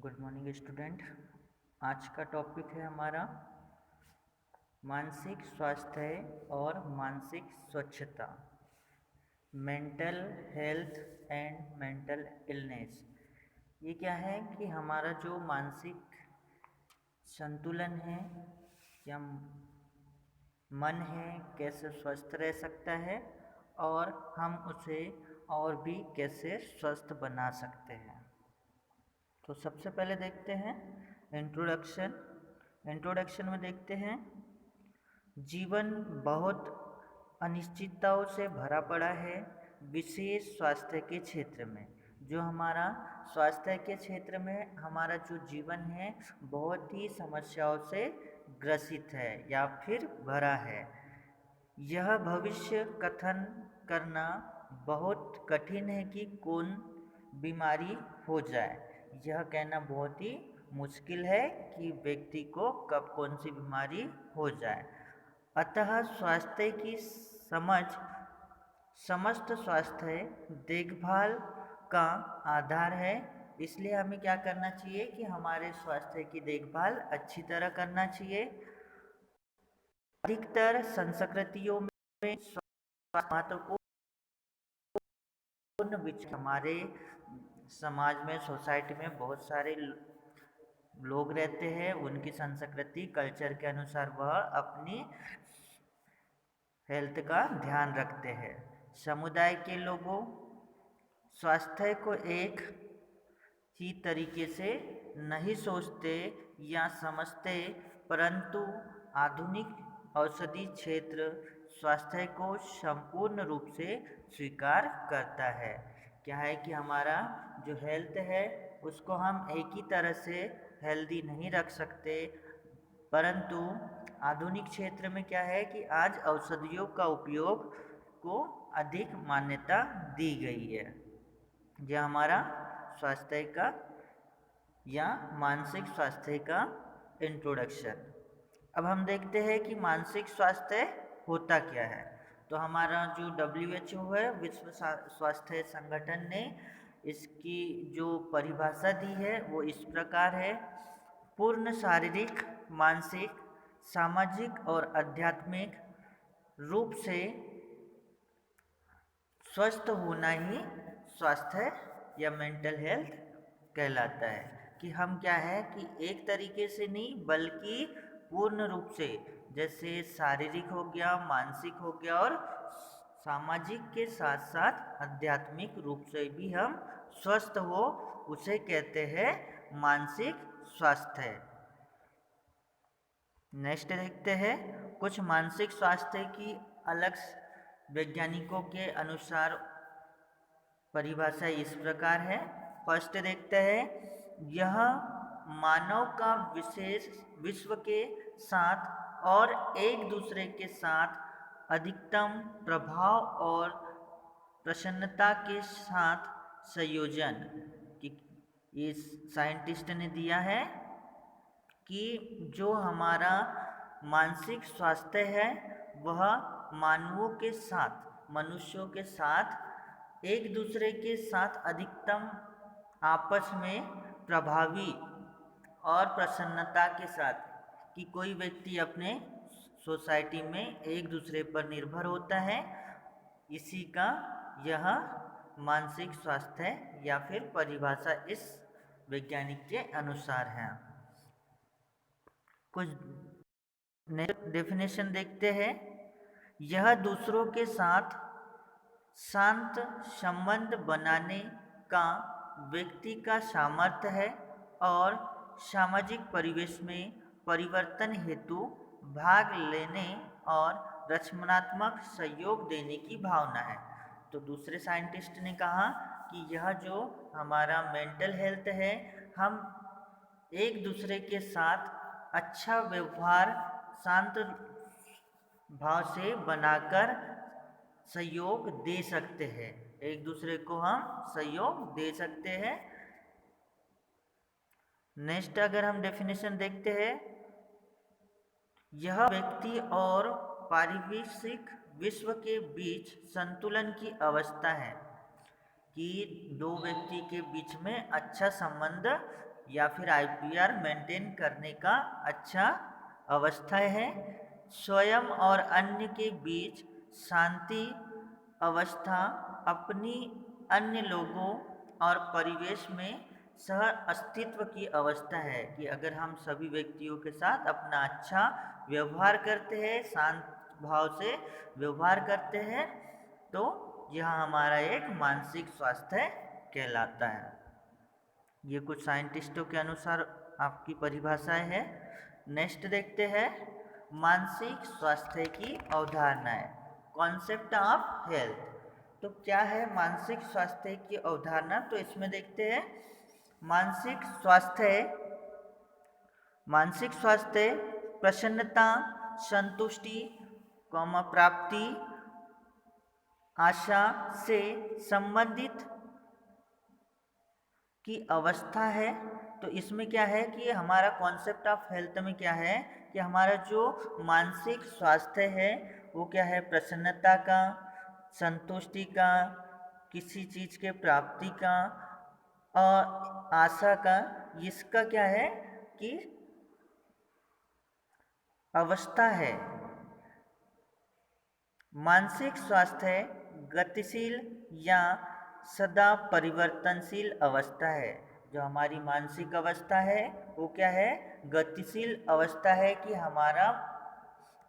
Good morning student. आज का topic है हमारा मानसिक स्वास्थ्य और मानसिक स्वच्छता, mental health and mental illness. ये क्या है कि हमारा जो मानसिक संतुलन है या मन है कैसे स्वस्थ रह सकता है और हम उसे और भी कैसे स्वस्थ बना सकते हैं। तो सबसे पहले देखते हैं इंट्रोडक्शन में देखते हैं जीवन बहुत अनिश्चितताओं से भरा पड़ा है। विशेष स्वास्थ्य के क्षेत्र में जो हमारा स्वास्थ्य के क्षेत्र में हमारा जो जीवन है बहुत ही समस्याओं से ग्रसित है या फिर भरा है। यह भविष्य कथन करना बहुत कठिन है कि कौन बीमारी हो जाए। यह कहना बहुत ही मुश्किल है कि व्यक्ति को कब कौन सी बीमारी हो जाए। अतः स्वास्थ्य की समझ समस्त स्वास्थ्य देखभाल का आधार है। इसलिए हमें क्या करना चाहिए कि हमारे स्वास्थ्य की देखभाल अच्छी तरह करना चाहिए। अधिकतर संस्कृतियों में स्वास्थ्य महत्वपूर्ण हमारे समाज में सोसाइटी में बहुत सारे लोग रहते हैं, उनकी संस्कृति कल्चर के अनुसार वह अपनी हेल्थ का ध्यान रखते हैं। समुदाय के लोगों स्वास्थ्य को एक ही तरीके से नहीं सोचते या समझते, परंतु आधुनिक औषधि क्षेत्र स्वास्थ्य को संपूर्ण रूप से स्वीकार करता है। क्या है कि हमारा जो हेल्थ है उसको हम एक ही तरह से हेल्दी नहीं रख सकते, परंतु आधुनिक क्षेत्र में क्या है कि आज औषधियों का उपयोग को अधिक मान्यता दी गई है। यह हमारा स्वास्थ्य का या मानसिक स्वास्थ्य का इंट्रोडक्शन। अब हम देखते हैं कि मानसिक स्वास्थ्य होता क्या है। तो हमारा जो WHO है, विश्व स्वास्थ्य संगठन ने इसकी जो परिभाषा दी है वो इस प्रकार है: पूर्ण शारीरिक, मानसिक, सामाजिक और आध्यात्मिक रूप से स्वस्थ होना ही स्वास्थ्य या मेंटल हेल्थ कहलाता है। कि हम क्या है कि एक तरीके से नहीं बल्कि पूर्ण रूप से, जैसे शारीरिक हो गया, मानसिक हो गया और सामाजिक के साथ साथ आध्यात्मिक रूप से भी हम स्वस्थ हो, उसे कहते हैं मानसिक स्वास्थ्य। नेक्स्ट देखते हैं कुछ मानसिक स्वास्थ्य की अलग वैज्ञानिकों के अनुसार परिभाषा इस प्रकार है। फर्स्ट देखते हैं, यह मानव का विशेष विश्व के साथ और एक दूसरे के साथ अधिकतम प्रभाव और प्रसन्नता के साथ संयोजन। कि इस साइंटिस्ट ने दिया है कि जो हमारा मानसिक स्वास्थ्य है वह मानवों के साथ, मनुष्यों के साथ एक दूसरे के साथ अधिकतम आपस में प्रभावी और प्रसन्नता के साथ, कि कोई व्यक्ति अपने सोसाइटी में एक दूसरे पर निर्भर होता है, इसी का यह मानसिक स्वास्थ्य या फिर परिभाषा इस वैज्ञानिक के अनुसार है। कुछ डेफिनेशन देखते हैं। यह दूसरों के साथ शांत संबंध बनाने का व्यक्ति का सामर्थ्य है और सामाजिक परिवेश में परिवर्तन हेतु भाग लेने और रचनात्मक सहयोग देने की भावना है। तो दूसरे साइंटिस्ट ने कहा कि यह जो हमारा मेंटल हेल्थ है, हम एक दूसरे के साथ अच्छा व्यवहार शांत भाव से बनाकर सहयोग दे सकते हैं, एक दूसरे को हम सहयोग दे सकते हैं। नेक्स्ट अगर हम डेफिनेशन देखते हैं, यह व्यक्ति और पारिभाषिक विश्व के बीच संतुलन की अवस्था है, कि दो व्यक्ति के बीच में अच्छा संबंध या फिर आईपीआर मेंटेन करने का अच्छा अवस्था है। स्वयं और अन्य के बीच शांति अवस्था अपनी अन्य लोगों और परिवेश में सह अस्तित्व की अवस्था है कि अगर हम सभी व्यक्तियों के साथ अपना अच्छा व्यवहार करते हैं, शांत भाव से व्यवहार करते हैं, तो यह हमारा एक मानसिक स्वास्थ्य कहलाता है। ये कुछ साइंटिस्टों के अनुसार आपकी परिभाषाएं हैं। नेक्स्ट देखते हैं मानसिक स्वास्थ्य की अवधारणाएं, कॉन्सेप्ट ऑफ हेल्थ। तो क्या है मानसिक स्वास्थ्य की अवधारणा? तो इसमें देखते हैं मानसिक स्वास्थ्य प्रसन्नता, संतुष्टि, प्राप्ति, आशा से संबंधित की अवस्था है। तो इसमें क्या है कि हमारा कॉन्सेप्ट ऑफ हेल्थ में क्या है कि हमारा जो मानसिक स्वास्थ्य है वो क्या है, प्रसन्नता का, संतुष्टि का, किसी चीज़ के प्राप्ति का और आशा का, इसका क्या है कि अवस्था है। मानसिक स्वास्थ्य गतिशील या सदा परिवर्तनशील अवस्था है। जो हमारी मानसिक अवस्था है वो क्या है, गतिशील अवस्था है कि हमारा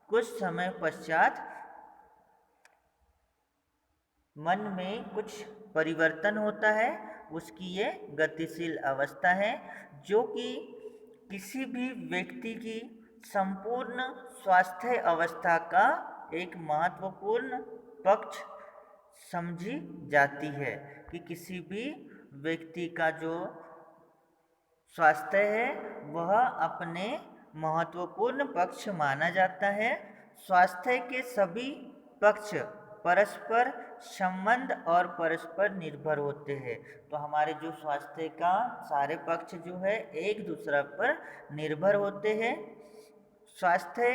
कुछ समय पश्चात मन में कुछ परिवर्तन होता है, उसकी ये गतिशील अवस्था है, जो कि किसी भी व्यक्ति की संपूर्ण स्वास्थ्य अवस्था का एक महत्वपूर्ण पक्ष समझी जाती है कि किसी भी व्यक्ति का जो स्वास्थ्य है वह अपने महत्वपूर्ण पक्ष माना जाता है। स्वास्थ्य के सभी पक्ष परस्पर संबंध और परस्पर निर्भर होते हैं। तो हमारे जो स्वास्थ्य का सारे पक्ष जो है एक दूसरे पर निर्भर होते हैं। स्वास्थ्य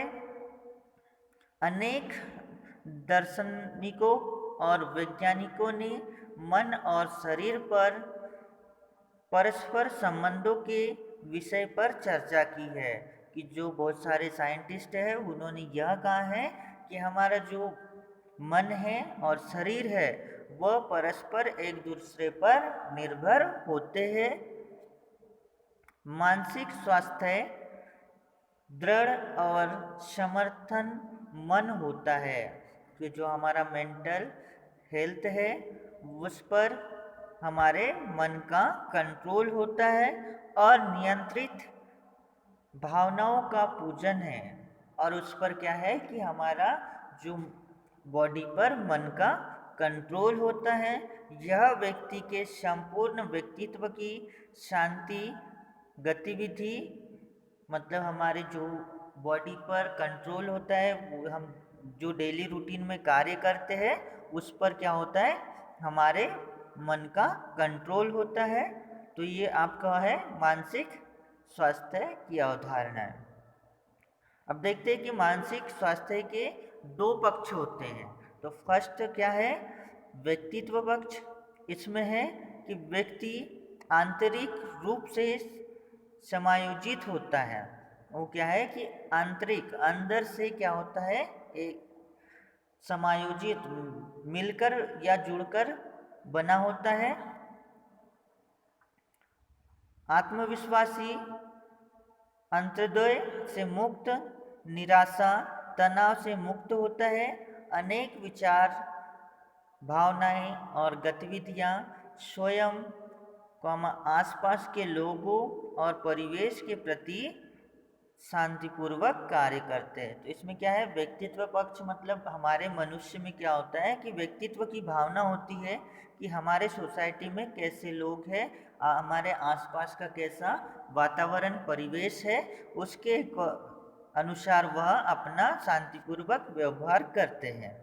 अनेक दार्शनिकों और वैज्ञानिकों ने मन और शरीर पर परस्पर संबंधों के विषय पर चर्चा की है कि जो बहुत सारे साइंटिस्ट हैं उन्होंने यह कहा है कि हमारा जो मन है और शरीर है वह परस्पर एक दूसरे पर निर्भर होते हैं। मानसिक स्वास्थ्य दृढ़ और समर्थन मन होता है कि जो हमारा मेंटल हेल्थ है उस पर हमारे मन का कंट्रोल होता है और नियंत्रित भावनाओं का पूजन है। और उस पर क्या है कि हमारा जो बॉडी पर मन का कंट्रोल होता है। यह व्यक्ति के संपूर्ण व्यक्तित्व की शांति गतिविधि, मतलब हमारे जो बॉडी पर कंट्रोल होता है, वो हम जो डेली रूटीन में कार्य करते हैं उस पर क्या होता है, हमारे मन का कंट्रोल होता है। तो ये आपका है मानसिक स्वास्थ्य की अवधारणा है। अब देखते हैं कि मानसिक स्वास्थ्य के दो पक्ष होते हैं। तो फर्स्ट क्या है, व्यक्तित्व पक्ष। इसमें है कि व्यक्ति आंतरिक रूप से समायोजित होता है। वो क्या है कि आंतरिक अंदर से क्या होता है, एक समायोजित मिलकर या जुड़कर बना होता है। आत्मविश्वासी, अंत्योदय से मुक्त, निराशा तनाव से मुक्त होता है। अनेक विचार, भावनाएं और गतिविधियां स्वयं आसपास के लोगों और परिवेश के प्रति शांतिपूर्वक कार्य करते हैं। तो इसमें क्या है, व्यक्तित्व पक्ष मतलब हमारे मनुष्य में क्या होता है कि व्यक्तित्व की भावना होती है कि हमारे सोसाइटी में कैसे लोग हैं, हमारे आसपास का कैसा वातावरण परिवेश है, उसके अनुसार वह अपना शांतिपूर्वक व्यवहार करते हैं।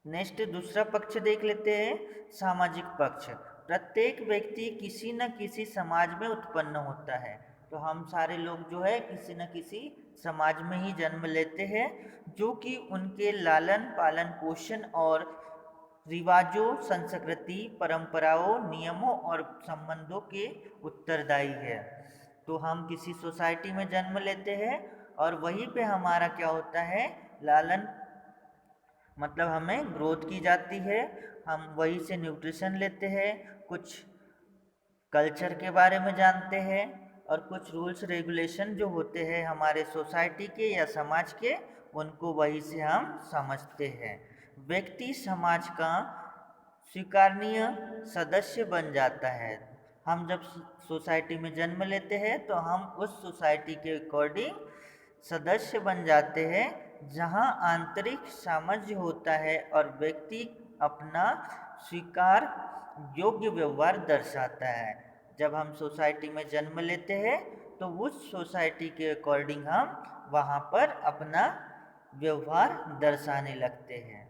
नेक्स्ट दूसरा पक्ष देख लेते हैं, सामाजिक पक्ष। प्रत्येक व्यक्ति किसी न किसी समाज में उत्पन्न होता है। तो हम सारे लोग जो है किसी न किसी समाज में ही जन्म लेते हैं, जो कि उनके लालन पालन पोषण और रिवाजों, संस्कृति, परंपराओं, नियमों और संबंधों के उत्तरदायी है। तो हम किसी सोसाइटी में जन्म लेते हैं और वहीं पे हमारा क्या होता है, लालन, मतलब हमें ग्रोथ की जाती है, हम वहीं से न्यूट्रिशन लेते हैं, कुछ कल्चर के बारे में जानते हैं और कुछ रूल्स रेगुलेशन जो होते हैं हमारे सोसाइटी के या समाज के, उनको वहीं से हम समझते हैं। व्यक्ति समाज का स्वीकारनीय सदस्य बन जाता है। हम जब सोसाइटी में जन्म लेते हैं तो हम उस सोसाइटी के अकॉर्डिंग सदस्य बन जाते हैं, जहां आंतरिक सामंजस्य होता है और व्यक्ति अपना स्वीकार योग्य व्यवहार दर्शाता है। जब हम सोसाइटी में जन्म लेते हैं तो उस सोसाइटी के अकॉर्डिंग हम वहाँ पर अपना व्यवहार दर्शाने लगते हैं।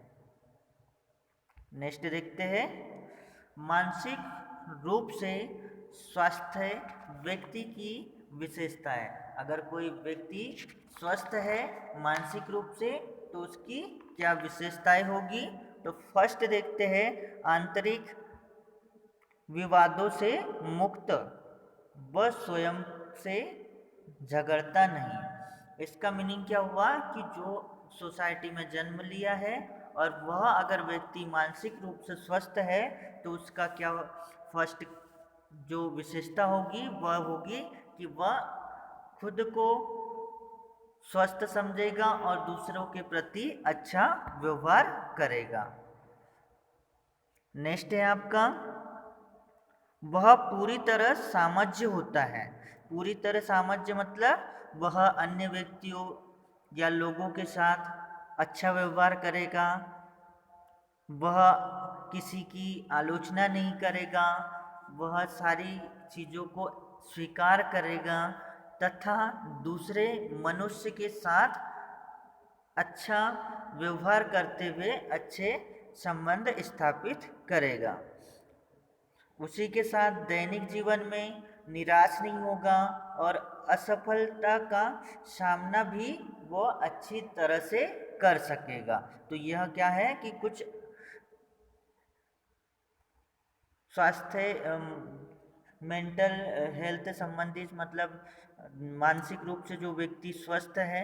नेक्स्ट देखते हैं, मानसिक रूप से स्वस्थ व्यक्ति की विशेषताएं। अगर कोई व्यक्ति स्वस्थ है मानसिक रूप से तो उसकी क्या विशेषताएं होगी। तो फर्स्ट देखते हैं, आंतरिक विवादों से मुक्त, वह स्वयं से झगड़ता नहीं। इसका मीनिंग क्या हुआ कि जो सोसाइटी में जन्म लिया है और वह अगर व्यक्ति मानसिक रूप से स्वस्थ है तो उसका क्या फर्स्ट जो विशेषता होगी वह होगी कि वह खुद को स्वस्थ समझेगा और दूसरों के प्रति अच्छा व्यवहार करेगा। नेक्स्ट है आपका, वह पूरी तरह सामंजस्य होता है। पूरी तरह सामंजस्य मतलब वह अन्य व्यक्तियों या लोगों के साथ अच्छा व्यवहार करेगा, वह किसी की आलोचना नहीं करेगा, वह सारी चीज़ों को स्वीकार करेगा तथा दूसरे मनुष्य के साथ अच्छा व्यवहार करते हुए अच्छे संबंध स्थापित करेगा। उसी के साथ दैनिक जीवन में निराश नहीं होगा और असफलता का सामना भी वो अच्छी तरह से कर सकेगा। तो यह क्या है कि कुछ स्वास्थ्य मेंटल हेल्थ संबंधित, मतलब मानसिक रूप से जो व्यक्ति स्वस्थ है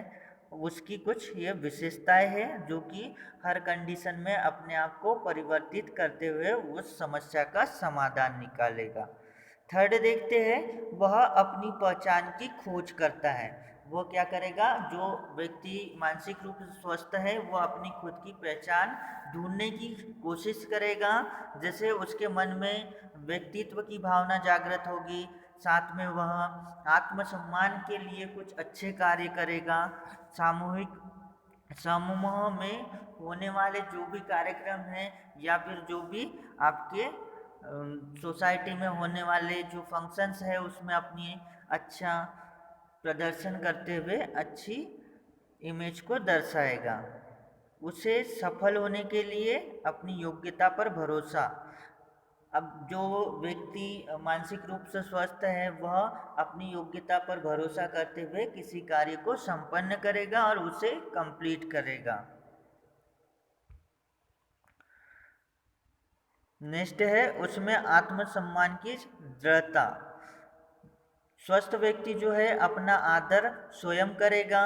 उसकी कुछ ये विशेषताएं हैं जो कि हर कंडीशन में अपने आप को परिवर्तित करते हुए उस समस्या का समाधान निकालेगा। थर्ड देखते हैं, वह अपनी पहचान की खोज करता है। वो क्या करेगा, जो व्यक्ति मानसिक रूप से स्वस्थ है वो अपनी खुद की पहचान ढूंढने की कोशिश करेगा। जैसे उसके मन में व्यक्तित्व की भावना जागृत होगी, साथ में वह आत्मसम्मान के लिए कुछ अच्छे कार्य करेगा। सामूहिक समूह में होने वाले जो भी कार्यक्रम हैं या फिर जो भी आपके सोसाइटी में होने वाले जो फंक्शंस है उसमें अपनी अच्छा प्रदर्शन करते हुए अच्छी इमेज को दर्शाएगा। उसे सफल होने के लिए अपनी योग्यता पर भरोसा। अब जो व्यक्ति मानसिक रूप से स्वस्थ है वह अपनी योग्यता पर भरोसा करते हुए किसी कार्य को संपन्न करेगा और उसे कंप्लीट करेगा। नेक्स्ट है, उसमें आत्मसम्मान की दृढ़ता। स्वस्थ व्यक्ति जो है अपना आदर स्वयं करेगा,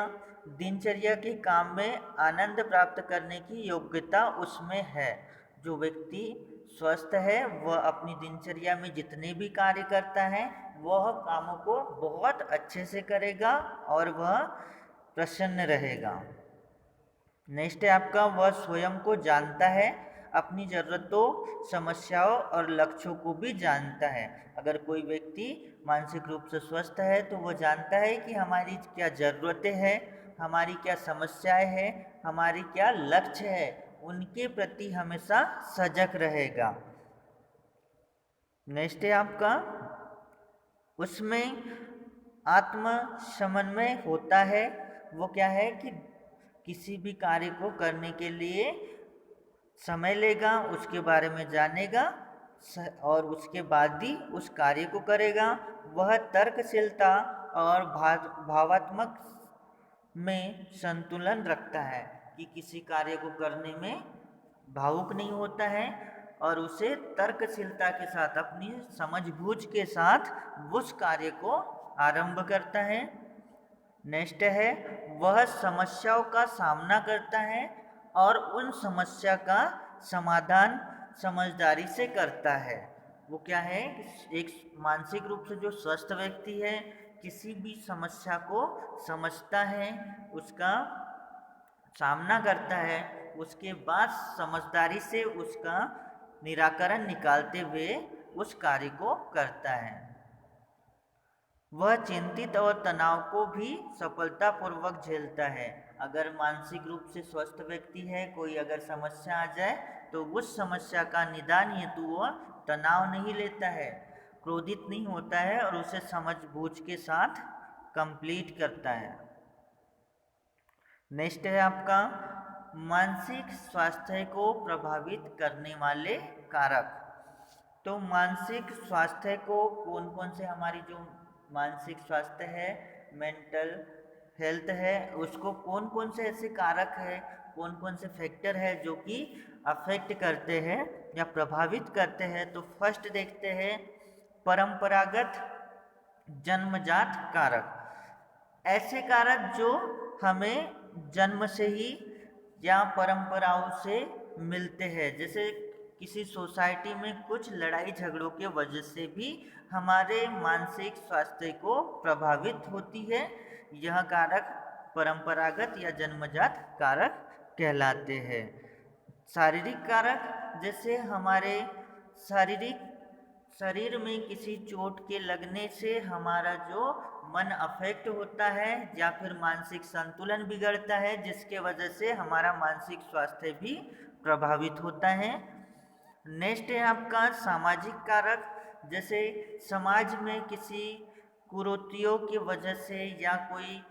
दिनचर्या के काम में आनंद प्राप्त करने की योग्यता उसमें है। जो व्यक्ति स्वस्थ है वह अपनी दिनचर्या में जितने भी कार्य करता है वह कामों को बहुत अच्छे से करेगा और वह प्रसन्न रहेगा। नेक्स्ट है आपका, वह स्वयं को जानता है, अपनी ज़रूरतों, समस्याओं और लक्ष्यों को भी जानता है। अगर कोई व्यक्ति मानसिक रूप से स्वस्थ है तो वह जानता है कि हमारी क्या ज़रूरतें हैं, हमारी क्या समस्याएं हैं, हमारी क्या लक्ष्य है, उनके प्रति हमेशा सजग रहेगा। नेक्स्ट है आपका, उसमें आत्म समन्वय होता है। वो क्या है कि किसी भी कार्य को करने के लिए समय लेगा, उसके बारे में जानेगा और उसके बाद ही उस कार्य को करेगा। वह तर्कशीलता और भावात्मक में संतुलन रखता है कि किसी कार्य को करने में भावुक नहीं होता है और उसे तर्कशीलता के साथ अपनी समझबूझ के साथ उस कार्य को आरंभ करता है। नेक्स्ट है, वह समस्याओं का सामना करता है और उन समस्या का समाधान समझदारी से करता है। वो क्या है, एक मानसिक रूप से जो स्वस्थ व्यक्ति है किसी भी समस्या को समझता है, उसका सामना करता है, उसके बाद समझदारी से उसका निराकरण निकालते हुए उस कार्य को करता है। वह चिंतित और तनाव को भी सफलतापूर्वक झेलता है। अगर मानसिक रूप से स्वस्थ व्यक्ति है, कोई अगर समस्या आ जाए तो उस समस्या का निदान हेतु वह तनाव नहीं लेता है, क्रोधित नहीं होता है और उसे समझबूझ के साथ कंप्लीट करता है। नेक्स्ट है आपका मानसिक स्वास्थ्य को प्रभावित करने वाले कारक। तो मानसिक स्वास्थ्य को कौन कौन से, हमारी जो मानसिक स्वास्थ्य है, मेंटल हेल्थ है, उसको कौन कौन से ऐसे कारक है, कौन कौन से फैक्टर है जो कि अफेक्ट करते हैं या प्रभावित करते हैं। तो फर्स्ट देखते हैं परंपरागत जन्मजात कारक। ऐसे कारक जो हमें जन्म से ही या परंपराओं से मिलते हैं, जैसे किसी सोसाइटी में कुछ लड़ाई झगड़ों के वजह से भी हमारे मानसिक स्वास्थ्य को प्रभावित होती है। यह कारक परंपरागत या जन्मजात कारक कहलाते हैं। शारीरिक कारक, जैसे हमारे शारीरिक शरीर में किसी चोट के लगने से हमारा जो मन अफेक्ट होता है या फिर मानसिक संतुलन बिगड़ता है, जिसके वजह से हमारा मानसिक स्वास्थ्य भी प्रभावित होता है। नेक्स्ट है आपका सामाजिक कारक, जैसे समाज में किसी कुरीतियों की वजह से या कोई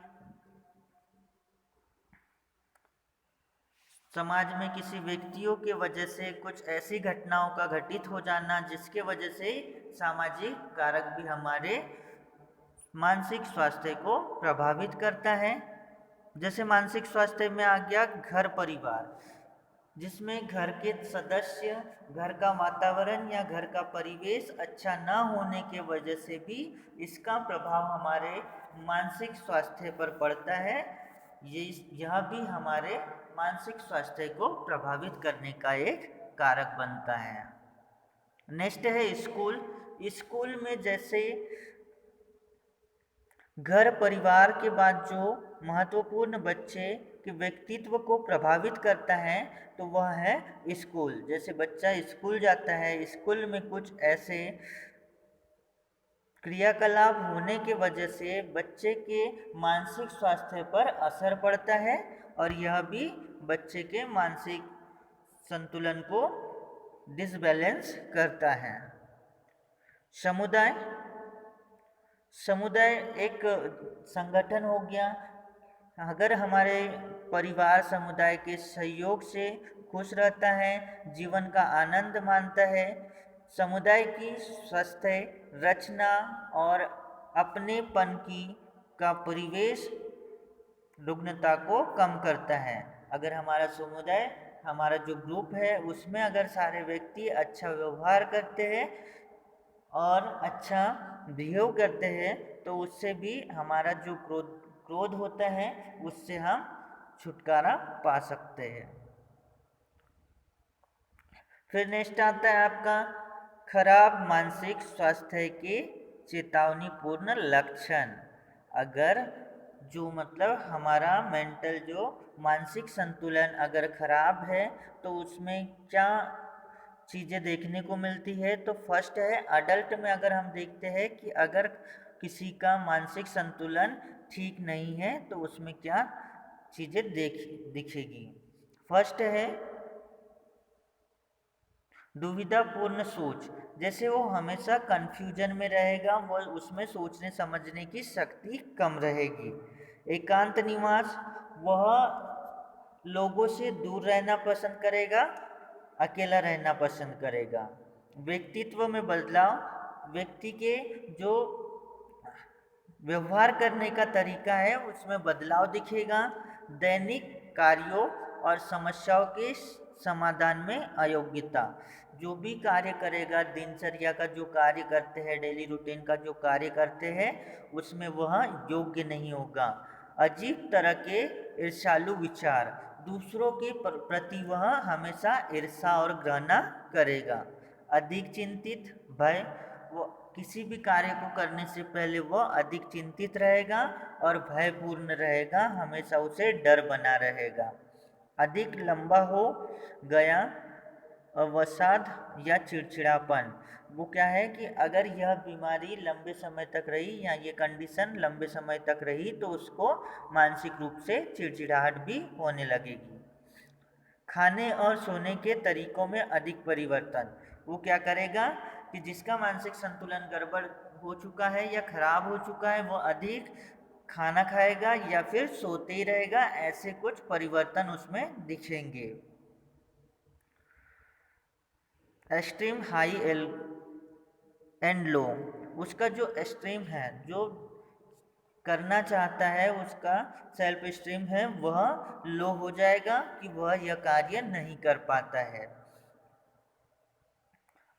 समाज में किसी व्यक्तियों के वजह से कुछ ऐसी घटनाओं का घटित हो जाना, जिसके वजह से सामाजिक कारक भी हमारे मानसिक स्वास्थ्य को प्रभावित करता है। जैसे मानसिक स्वास्थ्य में आ गया घर परिवार, जिसमें घर के सदस्य, घर का वातावरण या घर का परिवेश अच्छा न होने के वजह से भी इसका प्रभाव हमारे मानसिक स्वास्थ्य पर पड़ता है। यह भी हमारे मानसिक स्वास्थ्य को प्रभावित करने का एक कारक बनता है। नेक्स्ट है स्कूल। स्कूल में जैसे घर परिवार के बाद जो महत्वपूर्ण बच्चे के व्यक्तित्व को प्रभावित करता है तो वह है स्कूल। जैसे बच्चा स्कूल जाता है, स्कूल में कुछ ऐसे क्रियाकलाप होने के वजह से बच्चे के मानसिक स्वास्थ्य पर असर पड़ता है और यह भी बच्चे के मानसिक संतुलन को डिसबैलेंस करता है। समुदाय, समुदाय एक संगठन हो गया। अगर हमारे परिवार समुदाय के सहयोग से खुश रहता है, जीवन का आनंद मानता है, समुदाय की स्वस्थ रचना और अपनेपन की का परिवेश रुग्णता को कम करता है। अगर हमारा समुदाय, हमारा जो ग्रुप है, उसमें अगर सारे व्यक्ति अच्छा व्यवहार करते हैं और अच्छा बिहेव करते हैं तो उससे भी हमारा जो क्रोध होता है उससे हम छुटकारा पा सकते हैं। फिर नेक्स्ट आता है आपका खराब मानसिक स्वास्थ्य के चेतावनीपूर्ण लक्षण। अगर जो मतलब हमारा मेंटल जो मानसिक संतुलन अगर खराब है तो उसमें क्या चीज़ें देखने को मिलती है। तो फर्स्ट है अडल्ट में अगर हम देखते हैं कि अगर किसी का मानसिक संतुलन ठीक नहीं है तो उसमें क्या चीज़ें दिखेगी। फर्स्ट है दुविधापूर्ण सोच, जैसे वो हमेशा कंफ्यूजन में रहेगा, वो उसमें सोचने समझने की शक्ति कम रहेगी। एकांत निवास, वह लोगों से दूर रहना पसंद करेगा, अकेला रहना पसंद करेगा। व्यक्तित्व में बदलाव, व्यक्ति के जो व्यवहार करने का तरीका है उसमें बदलाव दिखेगा। दैनिक कार्यों और समस्याओं के समाधान में अयोग्यता। जो भी कार्य करेगा, दिनचर्या का जो कार्य करते हैं, डेली रूटीन का जो कार्य करते हैं, उसमें वह योग्य नहीं होगा। अजीब तरह के ईर्ष्यालु विचार, दूसरों के प्रति वह हमेशा ईर्ष्या और घृणा करेगा। अधिक चिंतित, भय, वो किसी भी कार्य को करने से पहले वह अधिक चिंतित रहेगा और भयपूर्ण रहेगा, हमेशा उसे डर बना रहेगा। अधिक लंबा हो गया अवसाद या चिड़चिड़ापन, वो क्या है कि अगर यह बीमारी लंबे समय तक रही या ये कंडीशन लंबे समय तक रही तो उसको मानसिक रूप से चिड़चिड़ाहट भी होने लगेगी। खाने और सोने के तरीकों में अधिक परिवर्तन, वो क्या करेगा कि जिसका मानसिक संतुलन गड़बड़ हो चुका है या खराब हो चुका है, वो अधिक खाना खाएगा या फिर सोते ही रहेगा, ऐसे कुछ परिवर्तन उसमें दिखेंगे। एक्सट्रीम हाई एंड लो, उसका जो एक्सट्रीम है, जो करना चाहता है, उसका सेल्फ स्टीम है वह लो हो जाएगा कि वह यह कार्य नहीं कर पाता है।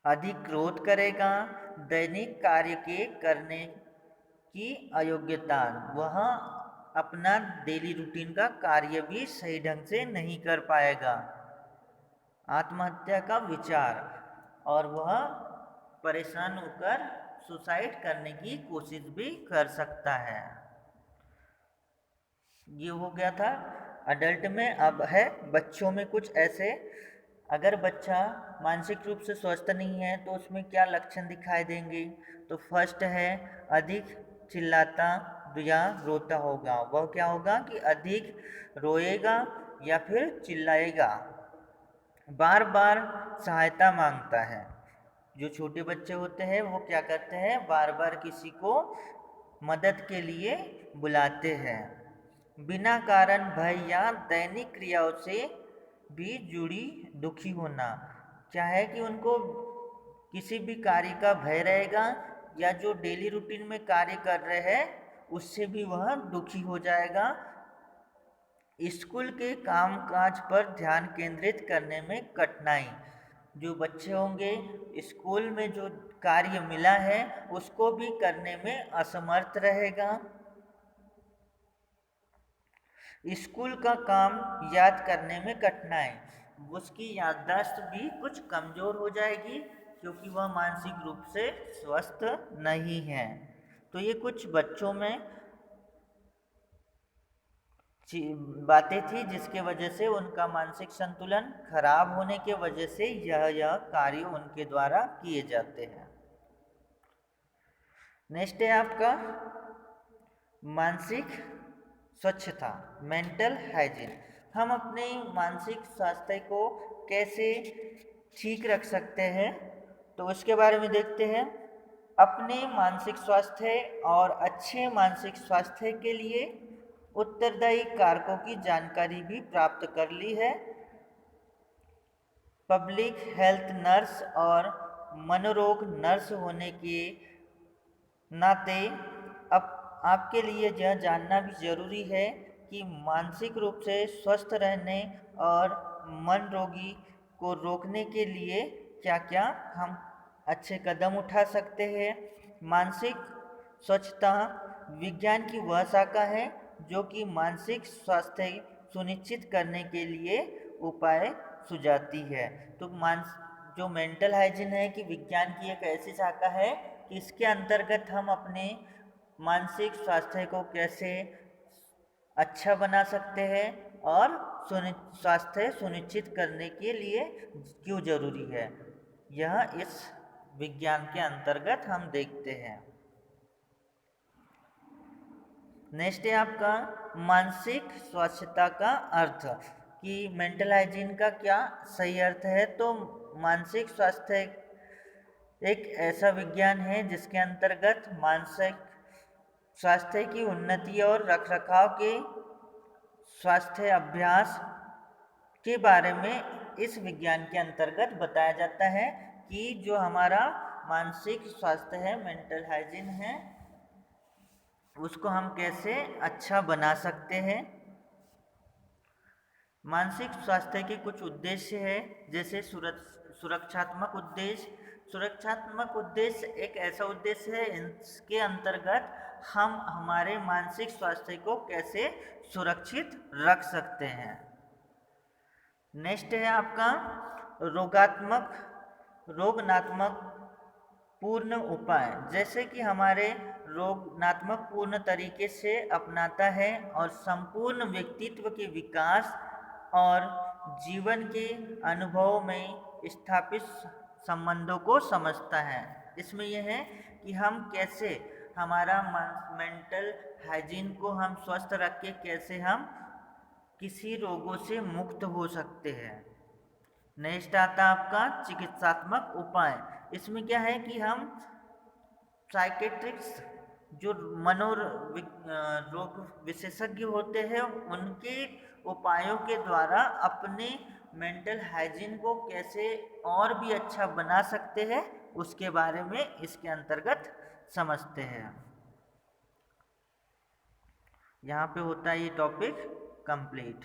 अधिक क्रोध करेगा, दैनिक कार्य के करने की अयोग्यता, वह अपना डेली रूटीन का कार्य भी सही ढंग से नहीं कर पाएगा। आत्महत्या का विचार, और वह परेशान होकर सुसाइड करने की कोशिश भी कर सकता है। ये हो गया था अडल्ट में। अब है बच्चों में कुछ ऐसे, अगर बच्चा मानसिक रूप से स्वस्थ नहीं है तो उसमें क्या लक्षण दिखाई देंगे। तो फर्स्ट है अधिक चिल्लाता या रोता होगा। वह क्या होगा कि अधिक रोएगा या फिर चिल्लाएगा, बार बार सहायता मांगता है। जो छोटे बच्चे होते हैं वो क्या करते हैं, बार बार किसी को मदद के लिए बुलाते हैं। बिना कारण भय या दैनिक क्रियाओं से भी जुड़ी दुखी होना, क्या है कि उनको किसी भी कार्य का भय रहेगा या जो डेली रूटीन में कार्य कर रहे हैं उससे भी वह दुखी हो जाएगा। स्कूल के कामकाज पर ध्यान केंद्रित करने में कठिनाई, जो बच्चे होंगे स्कूल में जो कार्य मिला है उसको भी करने में असमर्थ रहेगा। स्कूल का काम याद करने में कठिनाई, उसकी याददाश्त भी कुछ कमज़ोर हो जाएगी क्योंकि वह मानसिक रूप से स्वस्थ नहीं है। तो ये कुछ बच्चों में बातें थी जिसके वजह से उनका मानसिक संतुलन खराब होने के वजह से यह कार्य उनके द्वारा किए जाते हैं। नेक्स्ट है आपका मानसिक स्वच्छता, मेंटल हाइजीन। हम अपने मानसिक स्वास्थ्य को कैसे ठीक रख सकते हैं तो उसके बारे में देखते हैं। अपने मानसिक स्वास्थ्य और अच्छे मानसिक स्वास्थ्य के लिए उत्तरदायी कारकों की जानकारी भी प्राप्त कर ली है। पब्लिक हेल्थ नर्स और मनोरोग नर्स होने के नाते अब आपके लिए यह जानना भी ज़रूरी है कि मानसिक रूप से स्वस्थ रहने और मन रोगी को रोकने के लिए क्या क्या हम अच्छे कदम उठा सकते हैं। मानसिक स्वच्छता विज्ञान की वह शाखा है जो कि मानसिक स्वास्थ्य सुनिश्चित करने के लिए उपाय सुझाती है। तो जो मेंटल हाइजीन है कि विज्ञान की एक ऐसी शाखा है कि इसके अंतर्गत हम अपने मानसिक स्वास्थ्य को कैसे अच्छा बना सकते हैं और स्वास्थ्य सुनिश्चित करने के लिए क्यों जरूरी है, यह इस विज्ञान के अंतर्गत हम देखते हैं। नेक्स्ट है आपका मानसिक स्वच्छता का अर्थ, कि मेंटल हाइजीन का क्या सही अर्थ है। तो मानसिक स्वास्थ्य एक ऐसा विज्ञान है जिसके अंतर्गत मानसिक स्वास्थ्य की उन्नति और रखरखाव के स्वास्थ्य अभ्यास के बारे में इस विज्ञान के अंतर्गत बताया जाता है कि जो हमारा मानसिक स्वास्थ्य है, मेंटल हाइजीन है, उसको हम कैसे अच्छा बना सकते हैं। मानसिक स्वास्थ्य के कुछ उद्देश्य है, जैसे सुरक्षात्मक उद्देश्य। सुरक्षात्मक उद्देश्य एक ऐसा उद्देश्य है, इसके अंतर्गत हम हमारे मानसिक स्वास्थ्य को कैसे सुरक्षित रख सकते हैं। नेक्स्ट है आपका रोगनात्मक पूर्ण उपाय, जैसे कि हमारे रोगनात्मक पूर्ण तरीके से अपनाता है और संपूर्ण व्यक्तित्व के विकास और जीवन के अनुभव में स्थापित संबंधों को समझता है। इसमें यह है कि हम कैसे हमारा मेंटल हाइजीन को हम स्वस्थ रख के कैसे हम किसी रोगों से मुक्त हो सकते हैं। नेक्स्ट आता है आपका चिकित्सात्मक उपाय। इसमें क्या है कि हम साइकेट्रिक्स जो रोग विशेषज्ञ होते हैं उनके उपायों के द्वारा अपने मेंटल हाइजीन को कैसे और भी अच्छा बना सकते हैं उसके बारे में इसके अंतर्गत समझते हैं। यहाँ पे होता है ये टॉपिक कंप्लीट।